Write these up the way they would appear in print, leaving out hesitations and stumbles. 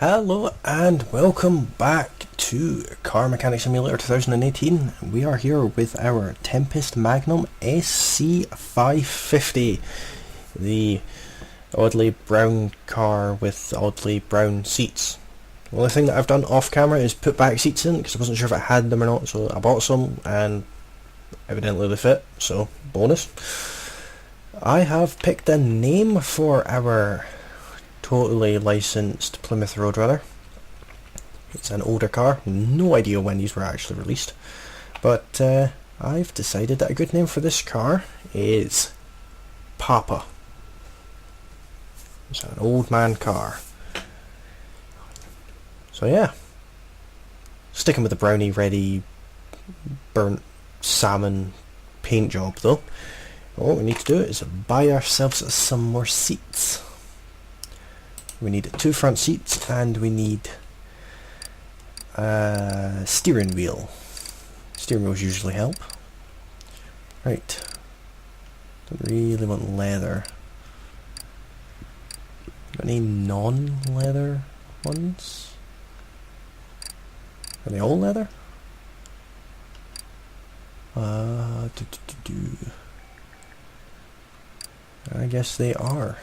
Hello and welcome back to Car Mechanic Simulator 2018. We are here with our Tempest Magnum Sc550, the oddly brown car with oddly brown seats. The only thing that I've done off camera is put back seats in because I wasn't sure if I had them or not, so I bought some and evidently they fit, so bonus. I have picked a name for our totally licensed Plymouth Roadrunner. It's an older car, no idea when these were actually released, but I've decided that a good name for this car is Papa. It's an old man car. So yeah, sticking with the brownie ready burnt salmon paint job though. What we need to do is buy ourselves some more seats. We need 2 front seats and we need a steering wheel. Steering wheels usually help. Right. Don't really want leather. Got any non-leather ones? Are they all leather? I guess they are.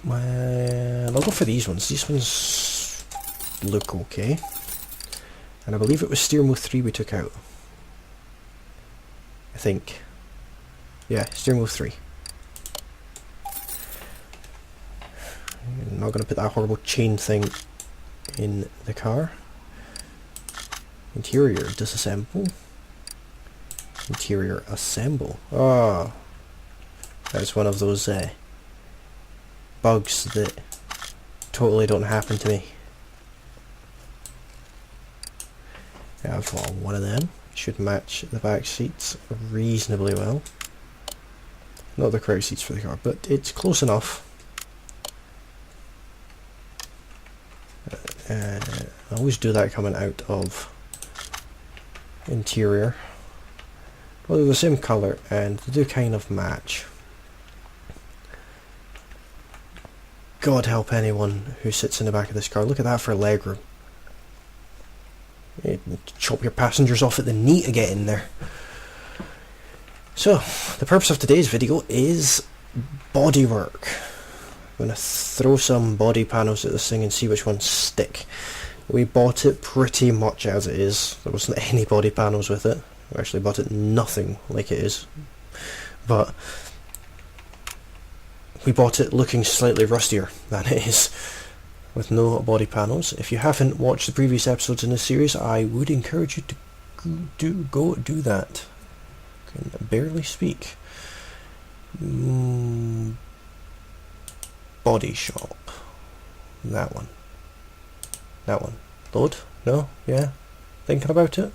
I'll go for these ones. These ones look okay. And I believe it was steering wheel 3 we took out. I think. Yeah, steering wheel 3. I'm not going to put that horrible chain thing in the car. Interior disassemble. Interior assemble. Oh, that's one of those bugs that totally don't happen to me. I have one of them. Should match the back seats reasonably well. Not the correct seats for the car, but it's close enough. I always do that coming out of interior. Well, they're the same colour and they do kind of match. God help anyone who sits in the back of this car. Look at that for legroom. You chop your passengers off at the knee to get in there. So, the purpose of today's video is bodywork. I'm going to throw some body panels at this thing and see which ones stick. We bought it pretty much as it is. There wasn't any body panels with it. We actually bought it nothing like it is. But we bought it looking slightly rustier than it is, with no body panels. If you haven't watched the previous episodes in this series, I would encourage you to go do that. I can barely speak. Body shop. That one. That one. Load? No? Yeah? Thinking about it?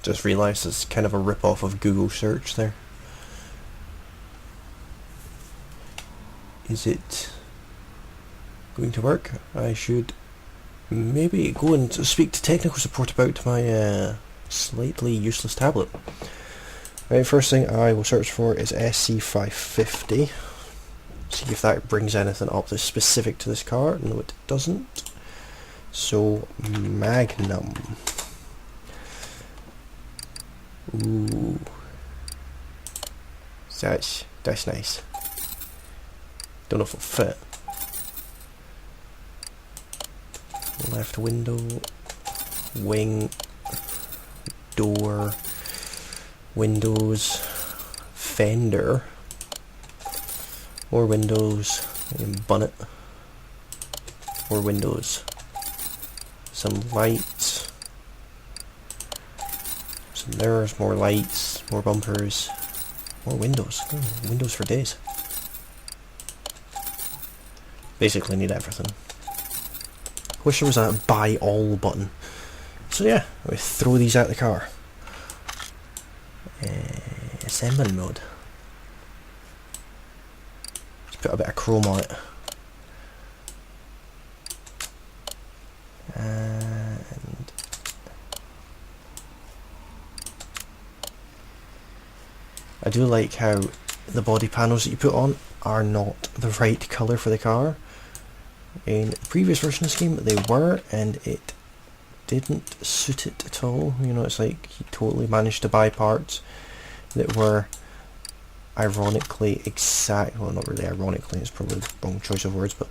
Just realised it's kind of a rip-off of Google search there. Is it going to work? I should maybe go and speak to technical support about my slightly useless tablet. Right, first thing I will search for is Sc550. See if that brings anything up that's specific to this car. No, it doesn't. So, Magnum. Ooh. That's nice. Don't know if it'll fit. Left window, wing, door, windows, fender, more windows, and bonnet, more windows, some lights, some mirrors, more lights, more bumpers, more windows. Windows for days. Basically need everything. Wish there was a buy all button. So yeah, we throw these out the car. Assembly mode. Let's put a bit of chrome on it. And I do like how the body panels that you put on are not the right colour for the car. In the previous version of this game they were, and it didn't suit it at all. You know, it's like he totally managed to buy parts that were ironically well, not really ironically, it's probably the wrong choice of words, but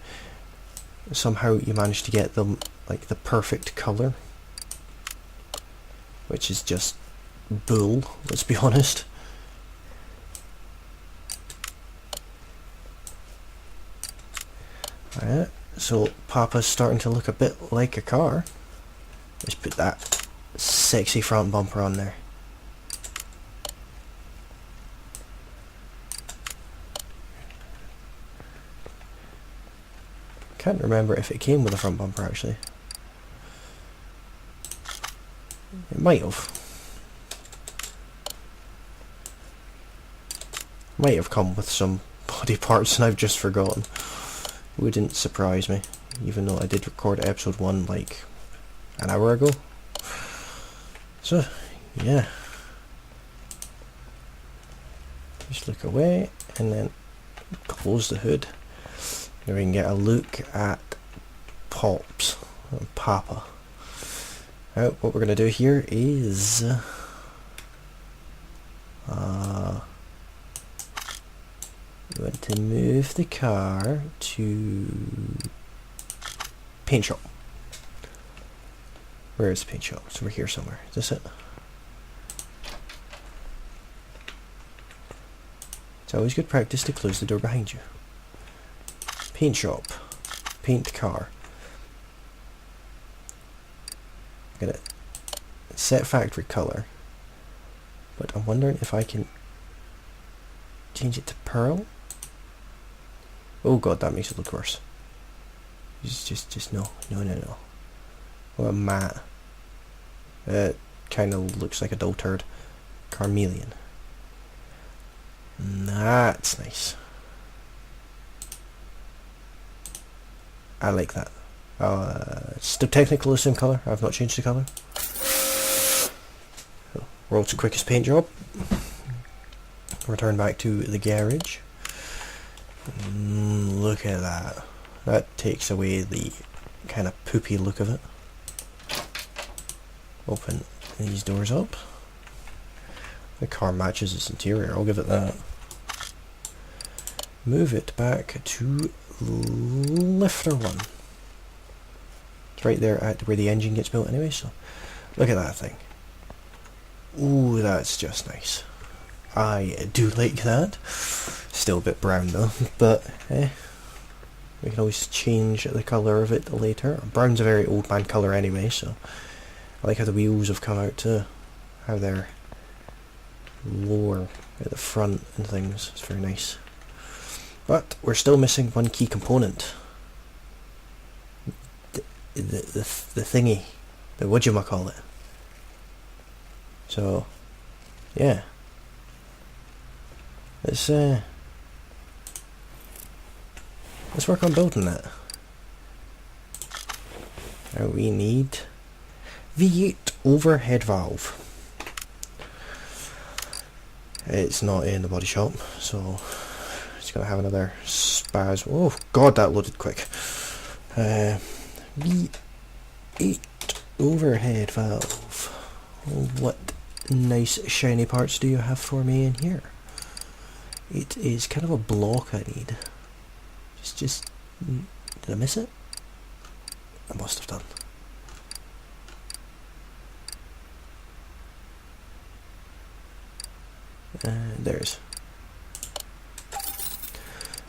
somehow you managed to get them like the perfect colour, which is just bull, let's be honest. Alright, so Papa's starting to look a bit like a car. Let's put that sexy front bumper on there. Can't remember if it came with a front bumper actually. It might have. Might have come with some body parts and I've just forgotten. Wouldn't surprise me, even though I did record episode 1 like an hour ago. So, yeah. Just look away and then close the hood. Now we can get a look at Pops and Papa. Now, what we're going to do here is we want to move the car to paint shop. Where is the paint shop? It's over here somewhere. Is this it? It's always good practice to close the door behind you. Paint shop. Paint car. I'm gonna set factory color, but I'm wondering if I can change it to pearl. Oh god, that makes it look worse. Just no. What a matte. It kind of looks like a dull turd. Carmelian. That's nice. I like that. It's still technically the same colour. I've not changed the colour. So, world's quickest paint job. Return back to the garage. Look at that. That takes away the kind of poopy look of it. Open these doors up. The car matches its interior, I'll give it that. Move it back to lifter 1. It's right there at where the engine gets built anyway, so look at that thing. Ooh, that's just nice. I do like that. Still a bit brown though, but we can always change the colour of it later. Brown's a very old man colour anyway, so I like how the wheels have come out to how they're lower at the front and things. It's very nice. But we're still missing one key component. The thingy. The whatchamacallit. So, yeah. Let's work on building that. Now we need V8 overhead valve. It's not in the body shop, so it's gonna have another spaz. Oh god, that loaded quick. V8 overhead valve. What nice shiny parts do you have for me in here? It is kind of a block I need. Just did I miss it? I must have done. There's.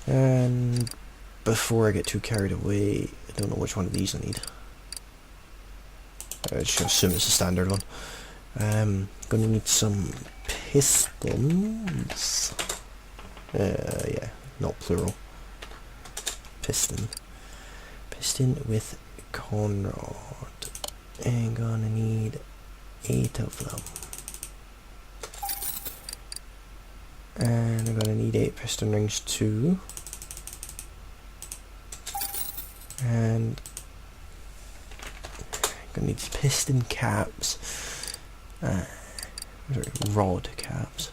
And before I get too carried away, I don't know which one of these I need. I should assume it's a standard one. Gonna need some pistons. Yeah, not plural. Piston with conrod. And gonna need 8 of them. And I'm gonna need 8 piston rings too. And I'm gonna need piston caps. Rod caps.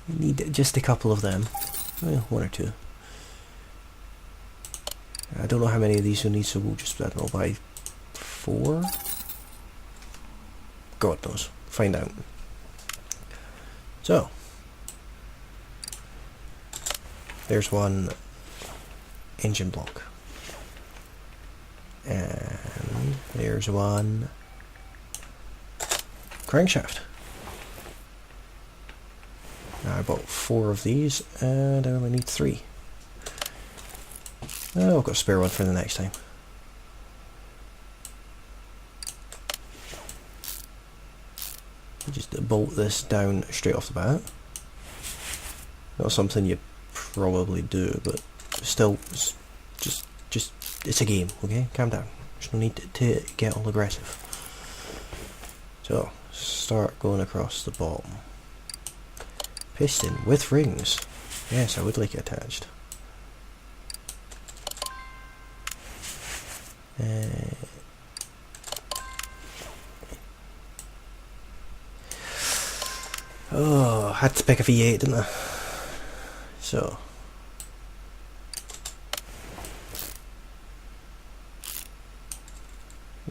Need just a couple of them. Well, one or two. I don't know how many of these you'll need, so we'll just, I don't know, buy 4? God knows. Find out. So, there's one engine block. And there's one crankshaft. Now I bought 4 of these, and I only need 3. Oh, I've got a spare one for the next time. Just bolt this down straight off the bat. Not something you probably do, but still, just it's a game, okay? Calm down. There's no need to get all aggressive. So, start going across the bottom. Piston with rings. Yes, I would like it attached. Oh, I had to pick a V8, didn't I? So.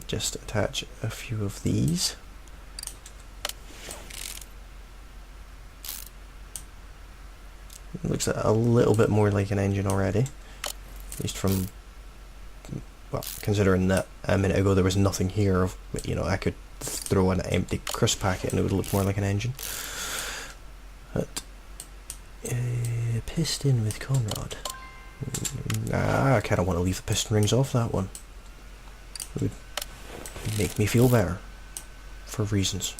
Just attach a few of these. It looks a little bit more like an engine already. At least from, well, considering that a minute ago there was nothing here, you know, I could throw an empty crisp packet and it would look more like an engine. But, piston with conrod. I kind of want to leave the piston rings off that one. It would make me feel better, for reasons.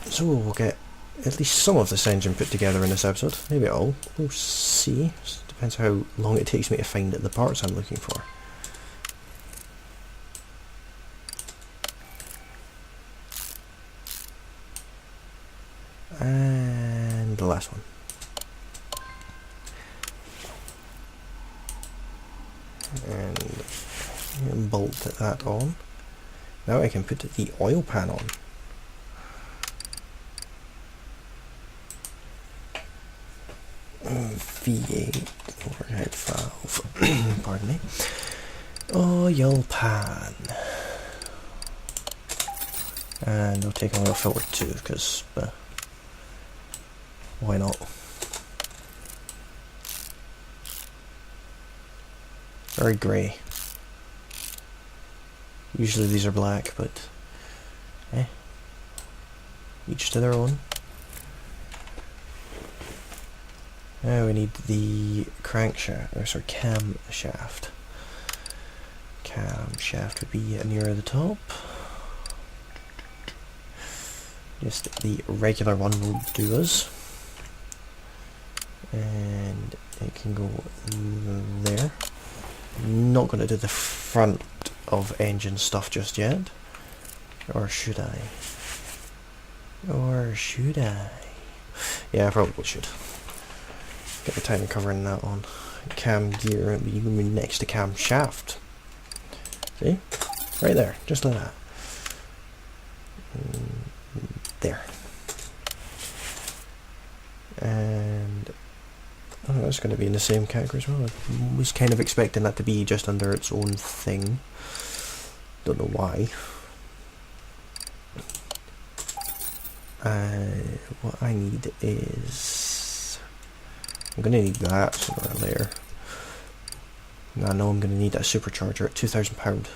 So we'll get at least some of this engine put together in this episode. Maybe all. We'll see. Depends how long it takes me to find the parts I'm looking for. And the last one. And bolt that on. Now I can put the oil pan on. V8 overhead valve. Pardon me. Oil pan. And I'll take an oil filter too, because why not? Very grey. Usually these are black, but each to their own. Now we need the crankshaft, or sorry, camshaft. Camshaft would be nearer the top. Just the regular one will do us. And it can go there. Not going to do the front of engine stuff just yet. Or should I? Or should I? Yeah, I probably should. Get the timing covering that on. Cam gear will be next to cam shaft. See? Right there, just like that. There. And oh, that's going to be in the same category as well. I was kind of expecting that to be just under its own thing. Don't know why. What I need is, I'm going to need that somewhere there. And I know I'm going to need that supercharger at £2,000.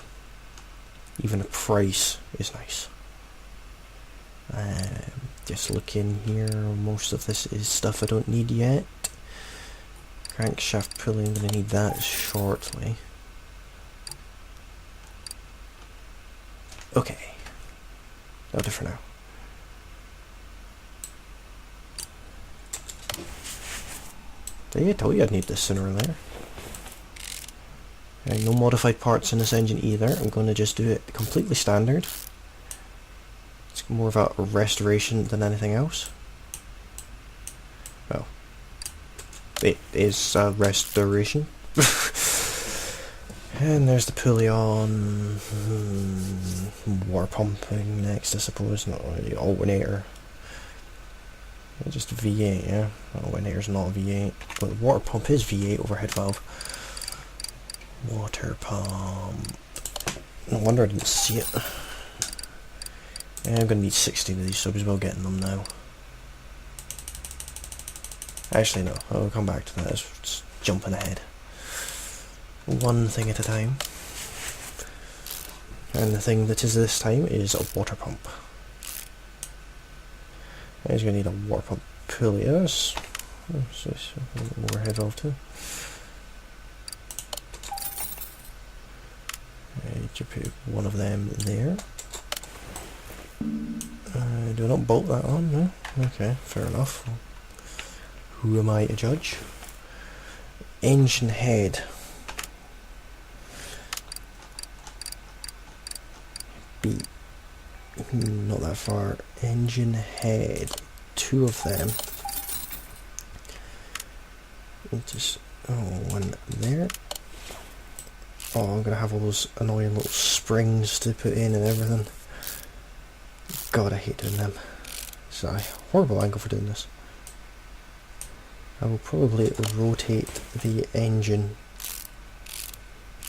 Even the price is nice. Just look in here, most of this is stuff I don't need yet. Crankshaft pulley, I'm going to need that shortly. Okay, that'll do for now. I told you I'd need this sooner or later. No modified parts in this engine either, I'm going to just do it completely standard. It's more of a restoration than anything else. Well, it is a restoration. And there's the pulley on. Water pumping next, I suppose. Not really. Alternator. Just a V8, yeah. Alternator's not a V8. But the water pump is V8 overhead valve. Water pump. No wonder I didn't see it. Yeah, I'm going to need 16 of these, so I as well getting them now. Actually, no. I'll come back to that. It's jumping ahead. One thing at a time. And the thing that is this time is a water pump. He's going to need a water pump pulley. Yes. So overhead valve too. You put one of them there. Do I not bolt that on? No? Okay, fair enough. Who am I to judge? Engine head. Not that far. Engine head. 2 of them. Just one there. Oh, I'm gonna have all those annoying little springs to put in and everything. God, I hate doing them. It's a horrible angle for doing this. I will probably rotate the engine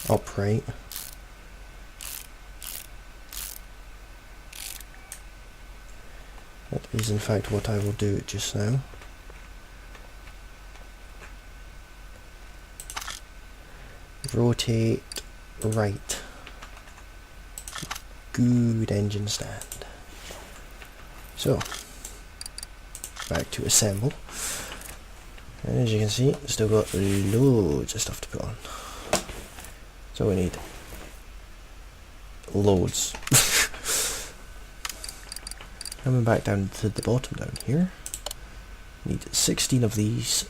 upright. That is in fact what I will do just now. Rotate right. Good engine stand. So, back to assemble. And as you can see, still got loads of stuff to put on. So we need loads. Coming back down to the bottom down here. Need 16 of these.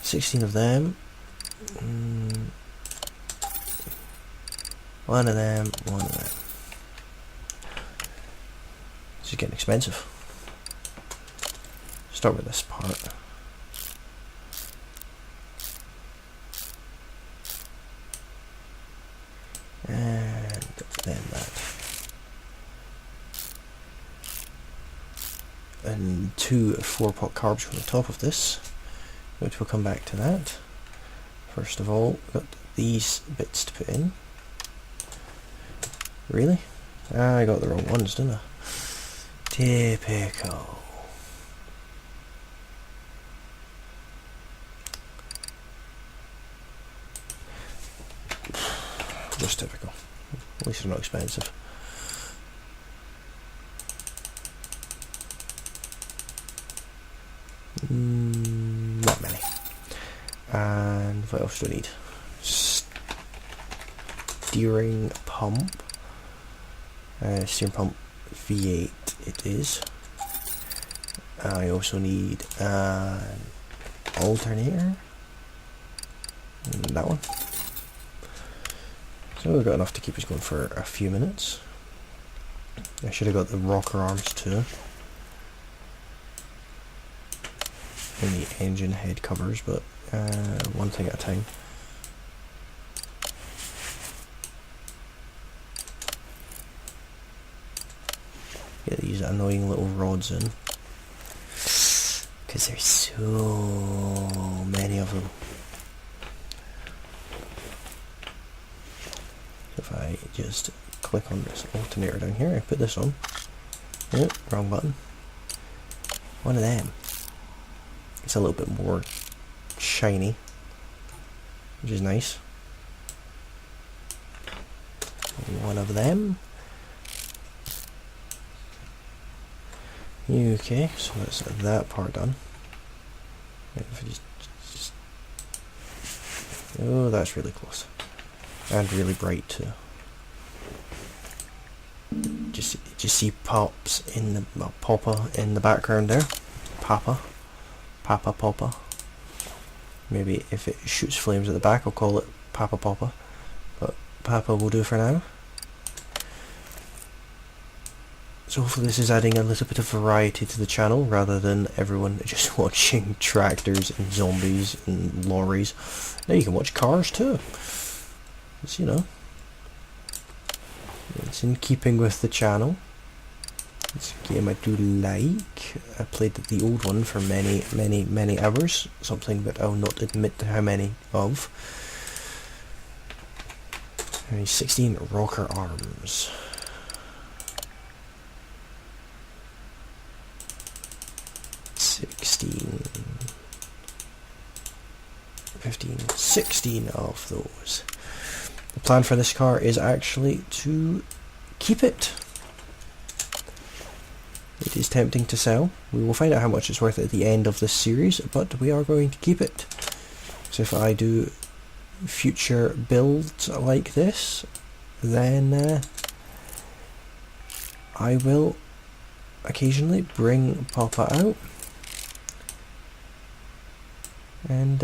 16 of them. One of them, one of them. This is getting expensive. Start with this part. And then that. And 2 4-pot carbs on the top of this, which we'll come back to that. First of all, we've got these bits to put in. Really? I got the wrong ones, didn't I? Typical. Just typical. At least they're not expensive. Not many. And what else do I need? Steering pump. Steering pump V8 it is. I also need an alternator. That one. So we've got enough to keep us going for a few minutes. I should have got the rocker arms too. And the engine head covers, but one thing at a time. Get these annoying little rods in, because there's so many of them. If I just click on this alternator down here, I put this on. Yep, wrong button. One of them. It's a little bit more shiny, which is nice. One of them. Okay, so that's that part done. If I just oh, that's really close. And really bright too. Just see pops in the Papa in the background there. Papa Papa. Maybe if it shoots flames at the back, I'll call it Papa. But Papa will do for now. So hopefully this is adding a little bit of variety to the channel, rather than everyone just watching tractors and zombies and lorries. Now you can watch cars too. It's, you know, it's in keeping with the channel. It's a game I do like. I played the old one for many hours, something that I'll not admit to how many of. 16 rocker arms. 16, 15, 16 of those. The plan for this car is actually to keep it. It is tempting to sell. We will find out how much it's worth at the end of this series, but we are going to keep it. So if I do future builds like this, then I will occasionally bring Papa out and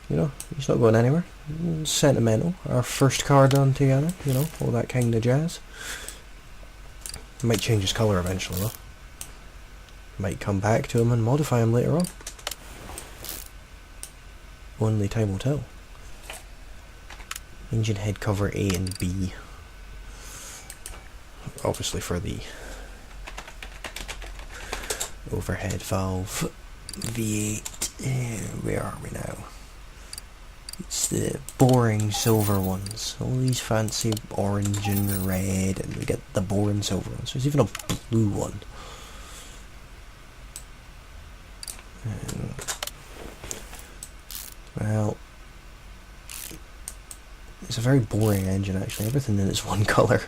you know, he's not going anywhere. Sentimental. Our first car done together, you know, all that kind of jazz. Might change his colour eventually though. Might come back to him and modify him later on. Only time will tell. Engine head cover A and B. Obviously for the overhead valve V8. Where are we now? It's the boring silver ones. All these fancy orange and red, and we get the boring silver ones. There's even a blue one. Well, it's a very boring engine actually. Everything in it's one colour.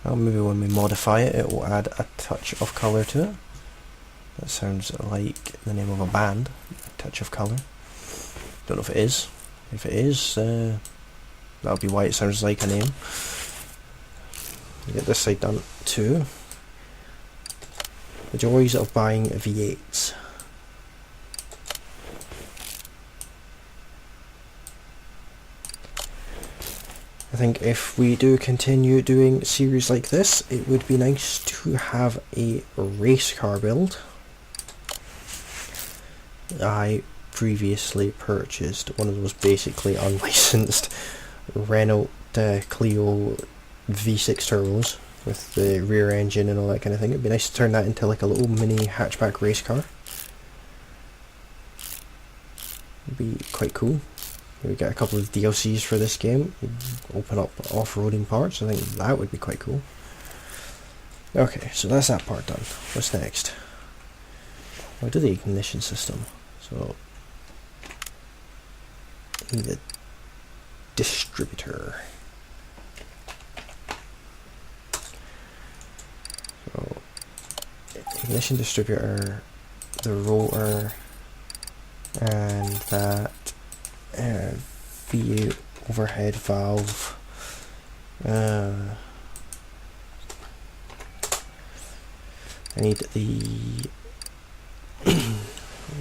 Well, maybe when we modify it, it will add a touch of colour to it. That sounds like the name of a band, A Touch of Colour. Don't know if it is. If it is, that'll be why it sounds like a name. Get this side done too. The joys of buying V8s. I think if we do continue doing series like this, it would be nice to have a race car build. I previously purchased one of those basically unlicensed Renault Clio V6 turbos with the rear engine and all that kind of thing. It'd be nice to turn that into like a little mini hatchback race car. It'd be quite cool. We get a couple of DLCs for this game, open up off-roading parts. I think that would be quite cool. Okay, so that's that part done. What's next? I'll do the ignition system. So, need a distributor. So, ignition distributor, the rotor, and that V8 overhead valve. I need the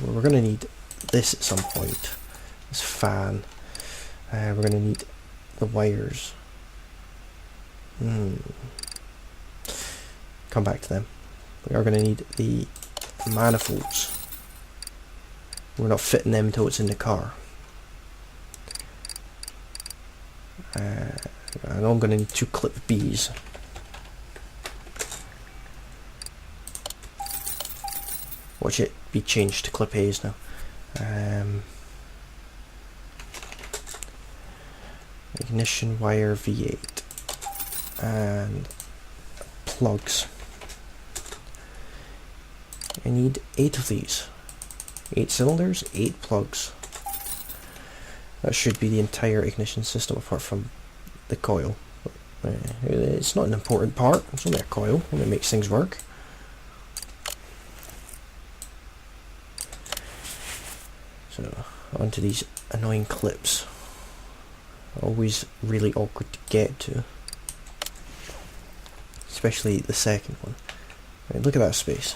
we're going to need this at some point, this fan. We're going to need the wires. Come back to them. We are going to need the manifolds. We're not fitting them until it's in the car. I know I'm going to need 2 clip Bs. Watch it be changed to clip A's now. Ignition wire V8 and plugs. I need 8 of these. 8 cylinders, 8 plugs. That should be the entire ignition system apart from the coil. It's not an important part, it's only a coil, only makes things work. So, onto these annoying clips. Always really awkward to get to. Especially the second one. Right, look at that space.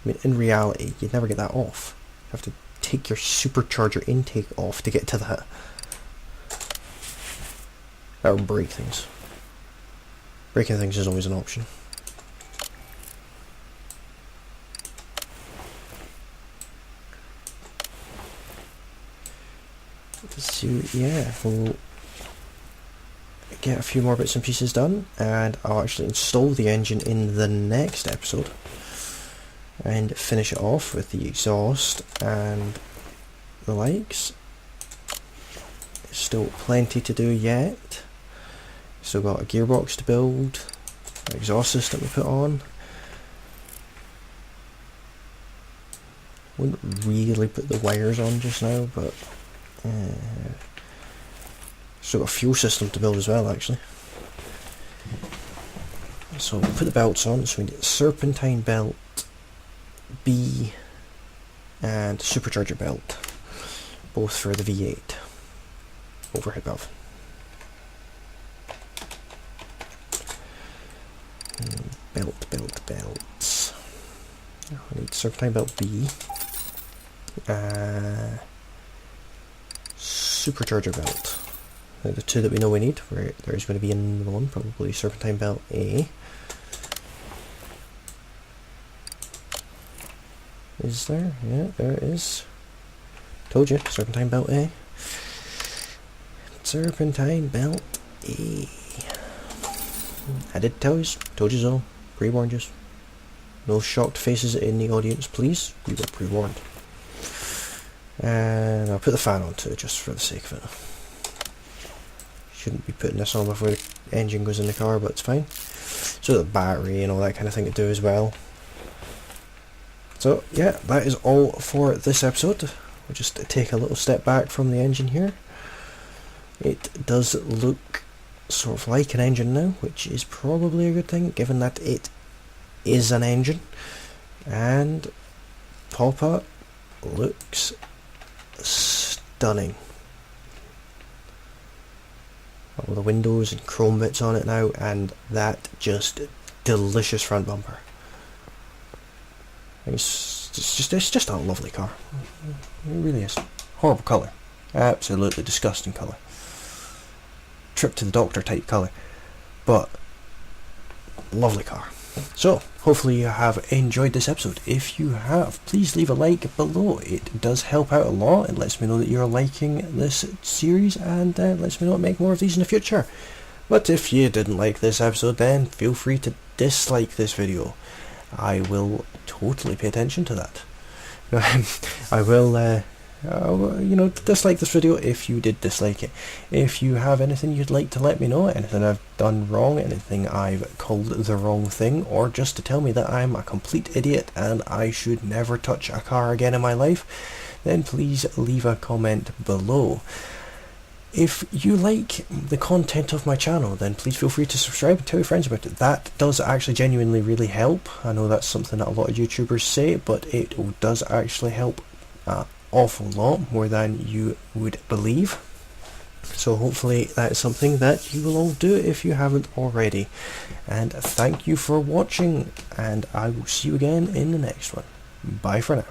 I mean, in reality, you'd never get that off. You have to take your supercharger intake off to get to that. Or break things. Breaking things is always an option. So yeah, we'll get a few more bits and pieces done, and I'll actually install the engine in the next episode and finish it off with the exhaust and the likes. Still plenty to do yet. Still got a gearbox to build, an exhaust system to put on. Wouldn't really put the wires on just now, but still got a fuel system to build as well, actually. So we'll put the belts on. So we need serpentine belt B and supercharger belt, both for the V8 overhead valve. Belts. I need serpentine belt B, supercharger belt. They're the two that we know we need. There's going to be another one, probably serpentine belt A. Is there? Yeah, there it is. Told you, serpentine belt A. Serpentine belt A. I did tell you so. Pre-warned you. No shocked faces in the audience, please. We were pre-warned. And I'll put the fan on too, just for the sake of it. Shouldn't be putting this on before the engine goes in the car, but it's fine. So the battery and all that kind of thing to do as well. So yeah, that is all for this episode. We'll just take a little step back from the engine here. It does look sort of like an engine now, which is probably a good thing, given that it is an engine. And Papa looks stunning. All the windows and chrome bits on it now, and that just delicious front bumper. It's just a lovely car. It really is. Horrible colour. Absolutely disgusting colour. Trip to the doctor type colour. But lovely car. So, hopefully you have enjoyed this episode. If you have, please leave a like below. It does help out a lot. It lets me know that you're liking this series, and lets me know to make more of these in the future. But if you didn't like this episode, then feel free to dislike this video. I will totally pay attention to that. I will, dislike this video if you did dislike it. If you have anything you'd like to let me know, anything I've done wrong, anything I've called the wrong thing, or just to tell me that I'm a complete idiot and I should never touch a car again in my life, then please leave a comment below. If you like the content of my channel, then please feel free to subscribe and tell your friends about it. That does actually genuinely really help. I know that's something that a lot of YouTubers say, but it does actually help an awful lot more than you would believe. So hopefully that is something that you will all do if you haven't already. And thank you for watching, and I will see you again in the next one. Bye for now.